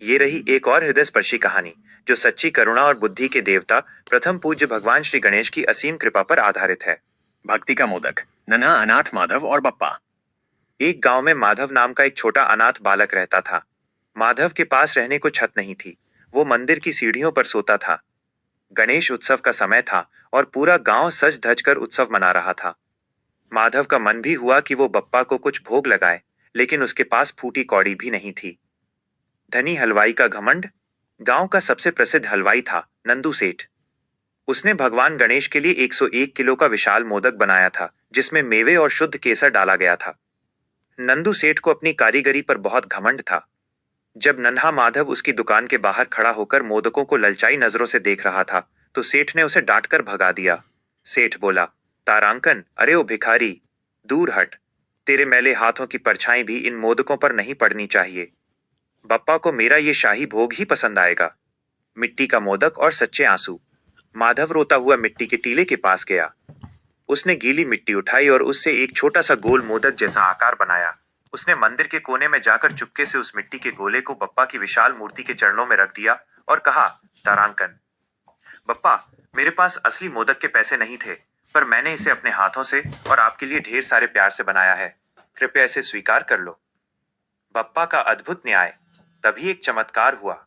ये रही एक और हृदय स्पर्शी कहानी जो सच्ची करुणा और बुद्धि के देवता प्रथम पूज्य भगवान श्री गणेश की असीम कृपा पर आधारित है। भक्ति का मोदक। नन्हा अनाथ माधव और बप्पा। एक गांव में माधव नाम का एक छोटा अनाथ बालक रहता था। माधव के पास रहने को छत नहीं थी। वो मंदिर की सीढ़ियों पर सोता था। गणेश उत्सव का समय था और पूरा गांव सज धज कर उत्सव मना रहा था। माधव का मन भी हुआ कि वो बप्पा को कुछ भोग लगाए, लेकिन उसके पास फूटी कौड़ी भी नहीं थी। धनी हलवाई का घमंड। गांव का सबसे प्रसिद्ध हलवाई था नंदू सेठ। उसने भगवान गणेश के लिए 101 किलो का विशाल मोदक बनाया था, जिसमें मेवे और शुद्ध केसर डाला गया था। नंदू सेठ को अपनी कारीगरी पर बहुत घमंड था। जब नन्हा माधव उसकी दुकान के बाहर खड़ा होकर मोदकों को ललचाई नजरों से देख रहा था, तो सेठ ने उसे डांटकर भगा दिया। सेठ बोला, तारांकन, अरे ओ भिखारी, दूर हट। तेरे मैले हाथों की परछाई भी इन मोदकों पर नहीं पड़नी चाहिए। बप्पा को मेरा ये शाही भोग ही पसंद आएगा। मिट्टी का मोदक और सच्चे आंसू। माधव रोता हुआ मिट्टी के टीले के पास गया। उसने गीली मिट्टी उठाई और उससे एक छोटा सा गोल मोदक जैसा आकार बनाया। उसने मंदिर के कोने में जाकर चुपके से उस मिट्टी के गोले को बप्पा की विशाल मूर्ति के चरणों में रख दिया और कहा, तारांकन। बप्पा, मेरे पास असली मोदक के पैसे नहीं थे, पर मैंने इसे अपने हाथों से और आपके लिए ढेर सारे प्यार से बनाया है। कृपया इसे स्वीकार कर लो। बप्पा का अद्भुत न्याय। तभी एक चमत्कार हुआ।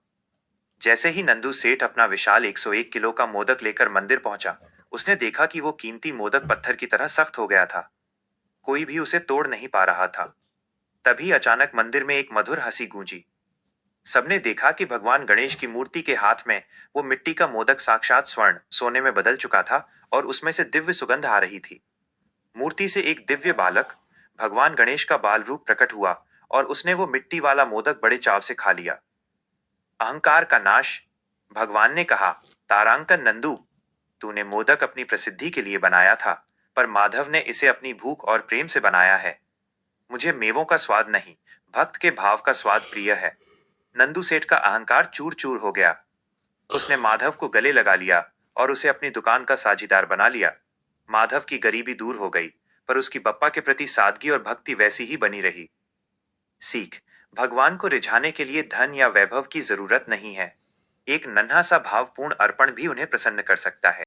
जैसे ही नंदू सेठ अपना विशाल 101 किलो का मोदक लेकर मंदिर पहुंचा, उसने देखा कि वो कीमती मोदक पत्थर की तरह सख्त हो गया था। कोई भी उसे तोड़ नहीं पा रहा था। तभी अचानक मंदिर में एक मधुर हंसी गूंजी। सबने देखा कि भगवान गणेश की मूर्ति के हाथ में वो मिट्टी का मोदक साक्षात स्वर्ण सोने में बदल चुका था और उसमें से दिव्य सुगंध आ रही थी। मूर्ति से एक दिव्य बालक, भगवान गणेश का बाल रूप प्रकट हुआ और उसने वो मिट्टी वाला मोदक बड़े चाव से खा लिया। अहंकार का नाश। भगवान ने कहा, तारांकन नंदू, तूने मोदक अपनी प्रसिद्धि के लिए बनाया था, पर माधव ने इसे अपनी भूख और प्रेम से बनाया है। मुझे मेवों का स्वाद नहीं, भक्त के भाव का स्वाद प्रिय है। नंदू सेठ का अहंकार चूर चूर हो गया। उसने माधव को गले लगा लिया और उसे अपनी दुकान का साझीदार बना लिया। माधव की गरीबी दूर हो गई, पर उसकी बप्पा के प्रति सादगी और भक्ति वैसी ही बनी रही। सीख। भगवान को रिझाने के लिए धन या वैभव की जरूरत नहीं है। एक नन्हा सा भावपूर्ण अर्पण भी उन्हें प्रसन्न कर सकता है।